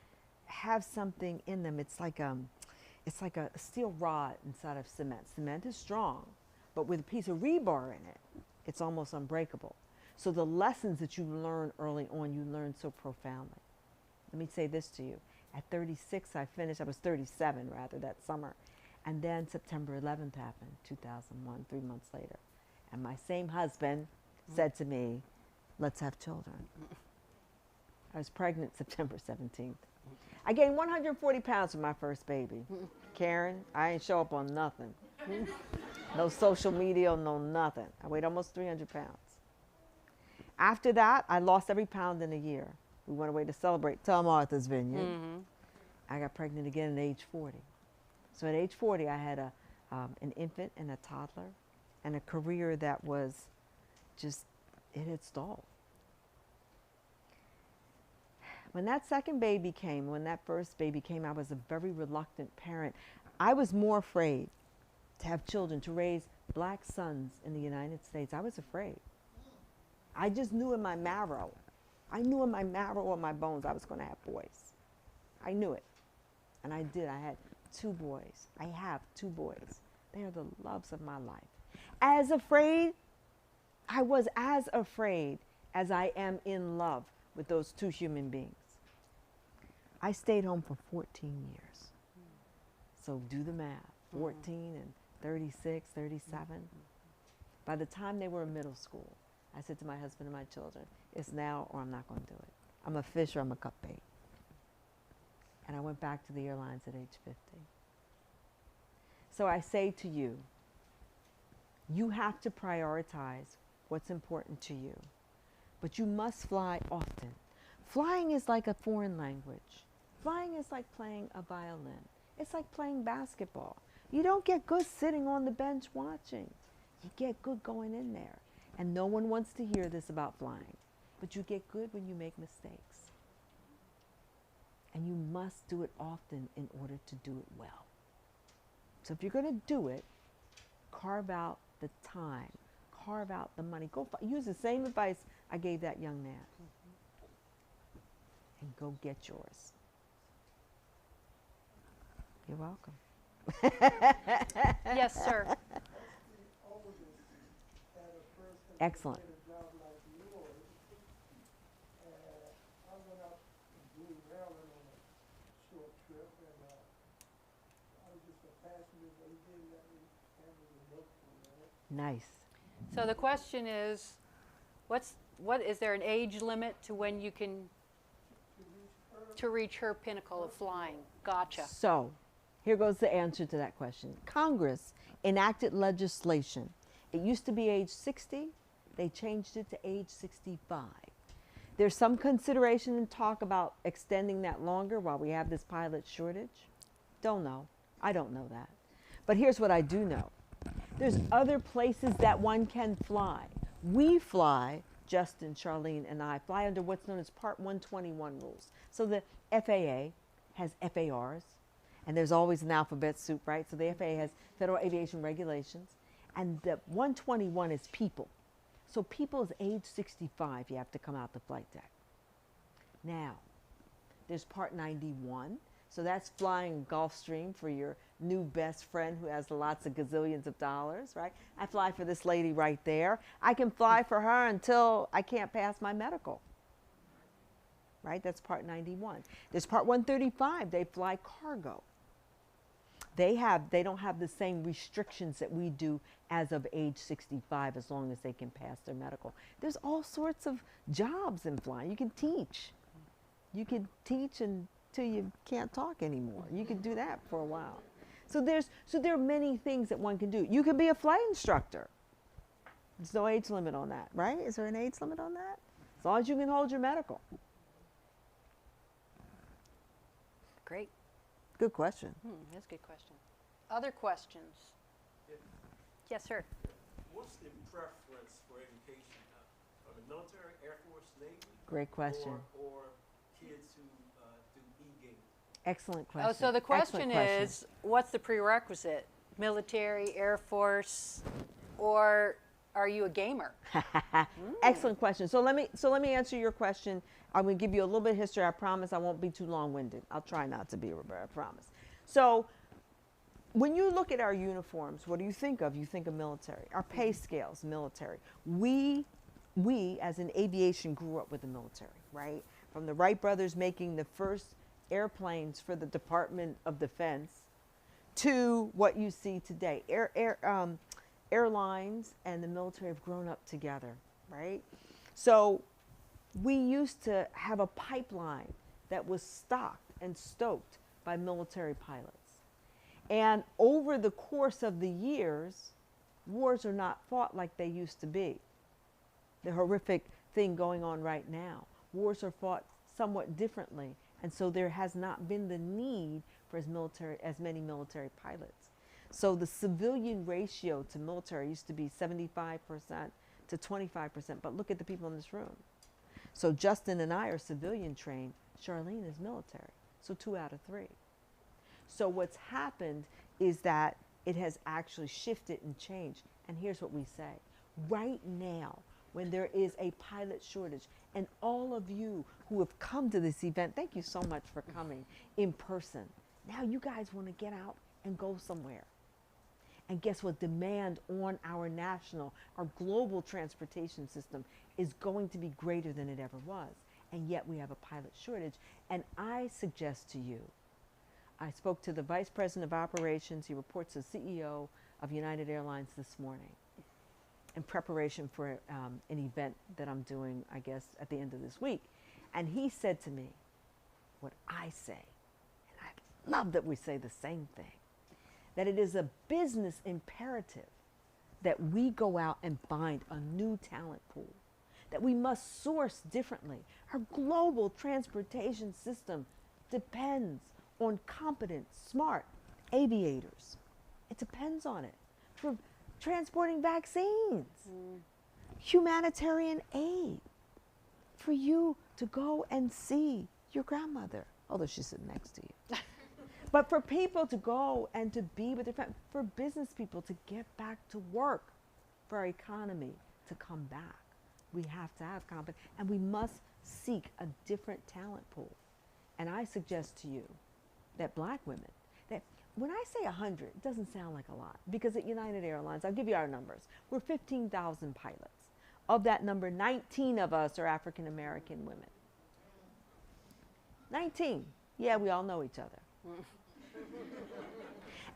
have something in them. It's like a steel rod inside of cement. Cement is strong, but with a piece of rebar in it, it's almost unbreakable. So the lessons that you learn early on, you learn so profoundly. Let me say this to you. At 36, I finished. I was 37, rather, that summer. And then September 11th happened, 2001, 3 months later. And my same husband said to me, let's have children. I was pregnant September 17th. I gained 140 pounds with my first baby. Karen, I ain't show up on nothing. No social media, no nothing. I weighed almost 300 pounds. After that, I lost every pound in a year. We went away to celebrate Tell Martha's Vineyard. I got pregnant again at age 40. So at age 40, I had an infant and a toddler and a career that was just, it had stalled. When that second baby came, when that first baby came, I was a very reluctant parent. I was more afraid to have children, to raise black sons in the United States. I was afraid. I just knew in my marrow. I knew in my marrow or my bones I was going to have boys. I knew it. And I did. I had 2 boys. I have 2 boys. They are the loves of my life. As afraid, I was as afraid as I am in love with those 2 human beings. I stayed home for 14 years. So do the math, 14 and 36, 37. By the time they were in middle school, I said to my husband and my children, it's now or I'm not going to do it. I'm a fish or I'm a cut bait. And I went back to the airlines at age 50. So I say to you, you have to prioritize what's important to you, but you must fly often. Flying is like a foreign language. Flying is like playing a violin. It's like playing basketball. You don't get good sitting on the bench watching. You get good going in there. And no one wants to hear this about flying, but you get good when you make mistakes. And you must do it often in order to do it well. So if you're going to do it, carve out the time, carve out the money. Go use the same advice I gave that young man. And go get yours. You're welcome. Yes, sir. Excellent. Nice. So the question is, what is there an age limit to when you can to reach her pinnacle of flying? Gotcha. So, here goes the answer to that question. Congress enacted legislation. It used to be age 60. They changed it to age 65. There's some consideration and talk about extending that longer while we have this pilot shortage. Don't know. I don't know that. But here's what I do know. There's other places that one can fly. We fly, Justin, Charlene, and I fly under what's known as Part 121 rules. So the FAA has FARs, and there's always an alphabet soup, right? So the FAA has Federal Aviation Regulations, and the 121 is people. So people is age 65, you have to come out the flight deck. Now, there's Part 91. So that's flying Gulfstream for your new best friend who has lots of gazillions of dollars, right? I fly for this lady right there. I can fly for her until I can't pass my medical, right? That's Part 91. There's Part 135. They fly cargo. They don't have the same restrictions that we do as of age 65, as long as they can pass their medical. There's all sorts of jobs in flying. You can teach. You can teach until you can't talk anymore. You can do that for a while. So there are many things that one can do. You can be a flight instructor. There's no age limit on that, right? Is there an age limit on that? As long as you can hold your medical. Great. Good question. That's a good question. Other questions? Yes, sir. What's the preference for education? From the military, Air Force, Navy? Great question. Or kids who do e-gaming? Excellent question. Oh, so the question Excellent question. is, what's the prerequisite? Military, Air Force, or are you a gamer? Excellent question. So let me answer your question. I'm going to give you a little bit of history. I promise I won't be too long-winded. I'll try not to be, Roberta, I promise. So when you look at our uniforms, what do you think of? You think of military. Our pay scales, military. We as in aviation grew up with the military, right? From the Wright brothers making the first airplanes for the Department of Defense to what you see today. Airlines and the military have grown up together, right? So we used to have a pipeline that was stocked and stoked by military pilots. And over the course of the years, wars are not fought like they used to be. The horrific thing going on right now. Wars are fought somewhat differently. And so there has not been the need for as many military pilots. So the civilian ratio to military used to be 75% to 25%. But look at the people in this room. So Justin and I are civilian trained. Charlene is military. So 2 out of 3. So what's happened is that it has actually shifted and changed. And here's what we say. Right now, when there is a pilot shortage, and all of you who have come to this event, thank you so much for coming in person. Now you guys want to get out and go somewhere. And guess what? Demand on our global transportation system is going to be greater than it ever was. And yet we have a pilot shortage. And I suggest to you, I spoke to the Vice President of Operations. He reports as CEO of United Airlines this morning in preparation for an event that I'm doing, I guess, at the end of this week. And he said to me what I say, and I love that we say the same thing, that it is a business imperative that we go out and find a new talent pool, that we must source differently. Our global transportation system depends on competent, smart aviators. It depends on it for transporting vaccines, humanitarian aid, for you to go and see your grandmother, although she's sitting next to you. But for people to go and to be with their family, for business people to get back to work, for our economy to come back, we have to have confidence, and we must seek a different talent pool. And I suggest to you that black women, that when I say 100, it doesn't sound like a lot, because at United Airlines, I'll give you our numbers. We're 15,000 pilots. Of that number, 19 of us are African American women. 19. Yeah, we all know each other.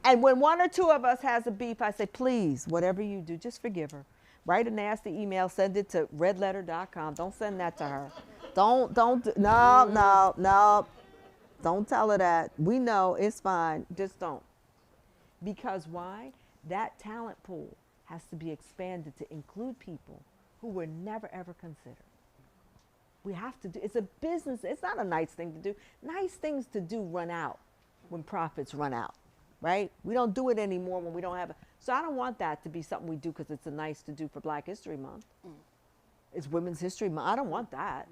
And when 1 or 2 of us has a beef, I say, please, whatever you do, just forgive her. Write a nasty email, send it to redletter.com. Don't send that to her. No. Don't tell her that. We know, it's fine. Just don't. Because why? That talent pool has to be expanded to include people who were never, ever considered. We have to do, it's a business. It's not a nice thing to do. Nice things to do run out when profits run out, right? We don't do it anymore when we don't have, so I don't want that to be something we do because it's a nice to do for Black History Month. It's Women's History Month. I don't want that.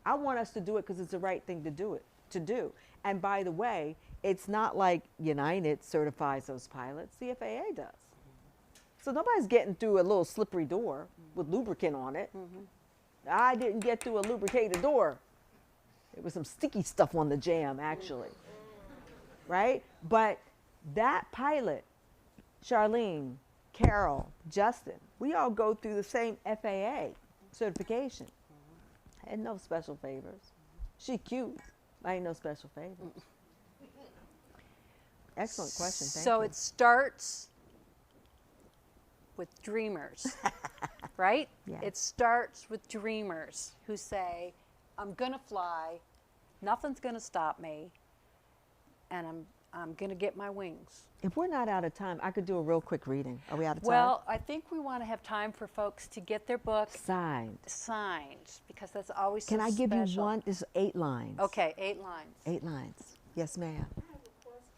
I want us to do it because it's the right thing to do. And by the way, it's not like United certifies those pilots. The FAA does. So nobody's getting through a little slippery door with lubricant on it. I didn't get through a lubricated door. There was some sticky stuff on the jam, actually. Right? But that pilot, Charlene, Carole, Justin, we all go through the same FAA certification. And no special favors. She cute. I ain't no special favors. Excellent question. Thank So you. it starts with dreamers, right? Yes. It starts with dreamers who say, I'm going to fly, nothing's going to stop me, and I'm going to get my wings. If we're not out of time, I could do a real quick reading. Are we out of time? Well, I think we want to have time for folks to get their book Signed. signed, because that's always Can so I give special. you one? This is 8 lines. Okay, 8 lines. 8 lines. Yes, ma'am.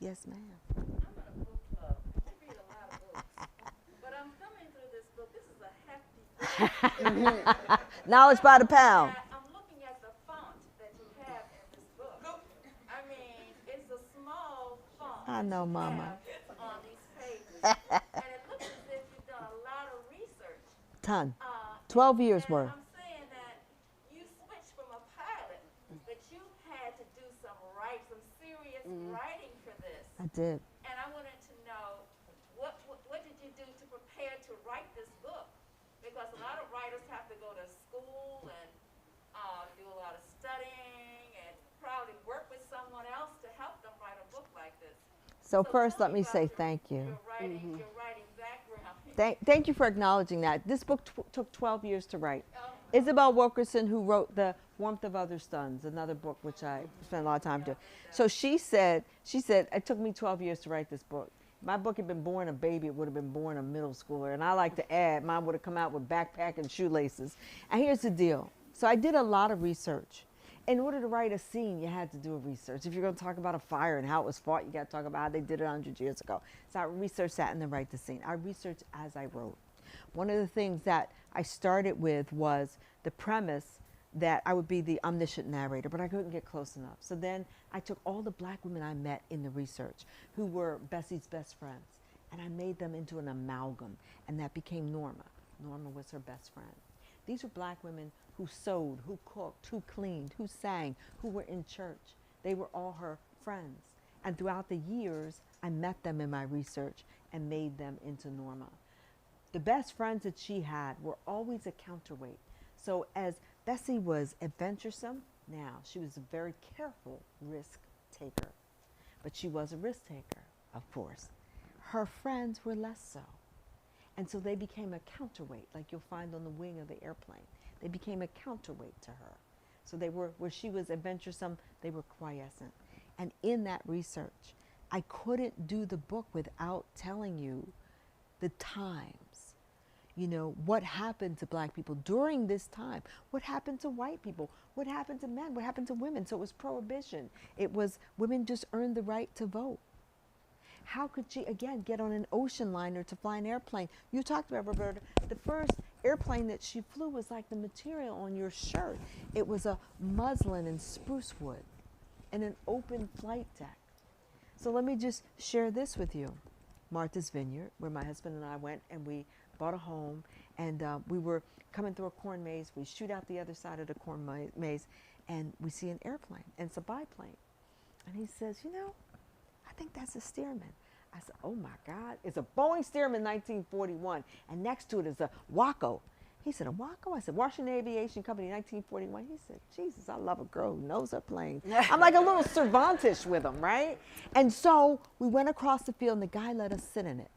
Yes, ma'am. I'm in a book club. I read a lot of books. But I'm coming through this book. This is a hefty book. Knowledge by the pound. I'm looking at the font that you have in this book. I mean, it's a small font. I know, Mama. On these pages. And it looks as if you've done a lot of research. Ton. 12 years And worth. I'm saying that you switched from a pilot, but you had to do some serious writing for this. I did. And I wanted to know, what did you do to prepare to write this book? Because a lot of writers have to go to school and do a lot of studying and probably work with someone else to help them write a book like this. So So first, tell let me about say thank you. Your writing background. Thank you for acknowledging that. This book took 12 years to write. Isabel Wilkerson, who wrote The Warmth of Other Suns, another book which I spent a lot of time doing. So she said, it took me 12 years to write this book. If my book had been born a baby, it would have been born a middle schooler. And I like to add, mine would have come out with backpack and shoelaces. And here's the deal. So I did a lot of research. In order to write a scene, you had to do a research. If you're going to talk about a fire and how it was fought, you got to talk about how they did it 100 years ago. So I researched that and then write the scene. I researched as I wrote. One of the things that I started with was the premise that I would be the omniscient narrator, but I couldn't get close enough. So then I took all the Black women I met in the research who were Bessie's best friends, and I made them into an amalgam, and that became Norma. Norma was her best friend. These were Black women who sewed, who cooked, who cleaned, who sang, who were in church. They were all her friends. And throughout the years, I met them in my research and made them into Norma. The best friends that she had were always a counterweight. So as Bessie was adventuresome, now she was a very careful risk taker. But she was a risk taker, of course. Her friends were less so. And so they became a counterweight, like you'll find on the wing of the airplane. They became a counterweight to her. So they were, where she was adventuresome, they were quiescent. And in that research, I couldn't do the book without telling you the times. You know, what happened to Black people during this time? What happened to white people? What happened to men? What happened to women? So it was prohibition. It was women just earned the right to vote. How could she, again, get on an ocean liner to fly an airplane? You talked about, Roberta, the first airplane that she flew was like the material on your shirt. It was a muslin and spruce wood and an open flight deck. So let me just share this with you. Martha's Vineyard, where my husband and I went, and we bought a home, and we were coming through a corn maze. We shoot out the other side of the corn maze, and we see an airplane, and it's a biplane. And he says, you know, I think that's a Stearman. I said, oh my God, it's a Boeing Stearman 1941, and next to it is a Waco. He said, a Waco? I said, Washington Aviation Company 1941. He said, Jesus, I love a girl who knows her plane. I'm like a little Cervantes with him, right? And so we went across the field, and the guy let us sit in it.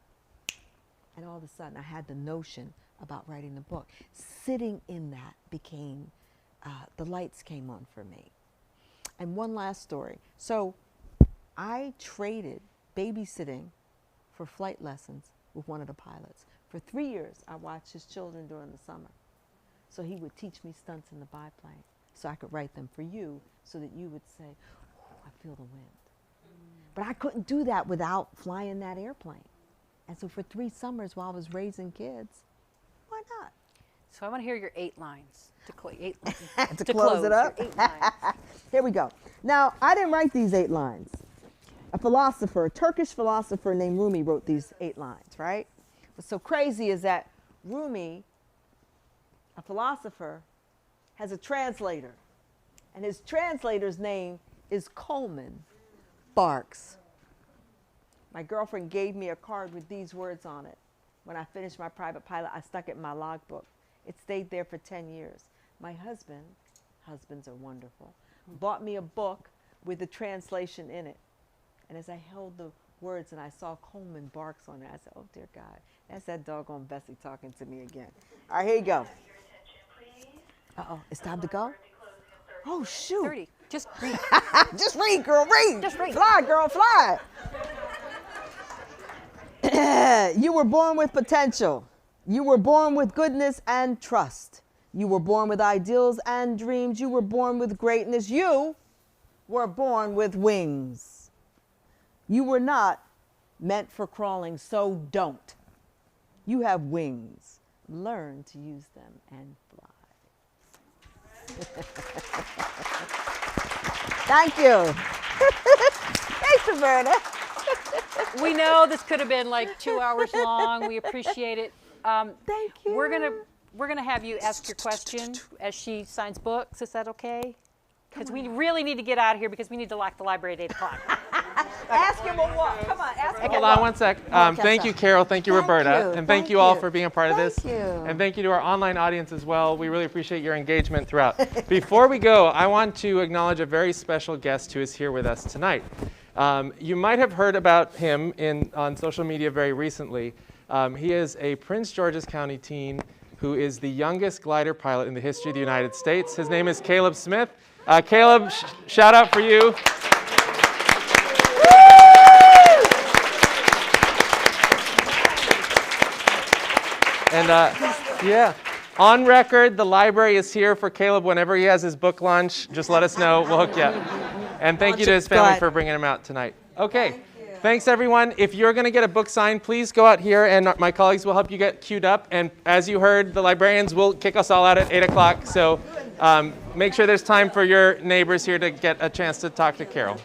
And all of a sudden, I had the notion about writing the book. Sitting in that became, the lights came on for me. And one last story. So I traded babysitting for flight lessons with one of the pilots. For 3 years, I watched his children during the summer. So he would teach me stunts in the biplane so I could write them for you so that you would say, oh, I feel the wind. But I couldn't do that without flying that airplane. And so for 3 summers while I was raising kids, why not? So I want to hear your 8 lines to, To close it up? Your 8 lines. Here we go. Now, I didn't write these 8 lines. A philosopher, a Turkish philosopher named Rumi wrote these 8 lines, right? What's so crazy is that Rumi, a philosopher, has a translator. And his translator's name is Coleman Barks. My girlfriend gave me a card with these words on it. When I finished my private pilot, I stuck it in my logbook. It stayed there for 10 years. My husband, husbands are wonderful, bought me a book with the translation in it. And as I held the words and I saw Coleman Barks on it, I said, oh dear God, that's that doggone Bessie talking to me again. All right, here you go. Uh-oh, it's time to go? Oh, shoot. 30. Just read. Just read, girl, read. Just read. Fly, girl, fly. You were born with potential. You were born with goodness and trust. You were born with ideals and dreams. You were born with greatness. You were born with wings. You were not meant for crawling, so don't. You have wings. Learn to use them and fly. Thank you. Thanks, Roberta. We know this could have been like 2 hours long. We appreciate it. Thank you. We're gonna have you ask your question as she signs books. Is that okay? Because we really need to get out of here because we need to lock the library at 8 o'clock. Ask him a what? Come on, ask him a Hold what? on one sec. Okay, Thank you, Carole. Thank you, Roberta. And thank you all for being a part of this. Thank you. And thank you to our online audience as well. We really appreciate your engagement throughout. Before we go, I want to acknowledge a very special guest who is here with us tonight. You might have heard about him on social media very recently. He is a Prince George's County teen who is the youngest glider pilot in the history of the United States. His name is Caleb Smith. Caleb, shout out for you. And yeah, on record, the library is here for Caleb whenever he has his book launch. Just let us know. We'll hook you up. And thank you to his family for bringing him out tonight. Okay. Thanks, everyone. If you're going to get a book signed, please go out here, and my colleagues will help you get queued up. And as you heard, the librarians will kick us all out at 8 o'clock. So make sure there's time for your neighbors here to get a chance to talk to Carole.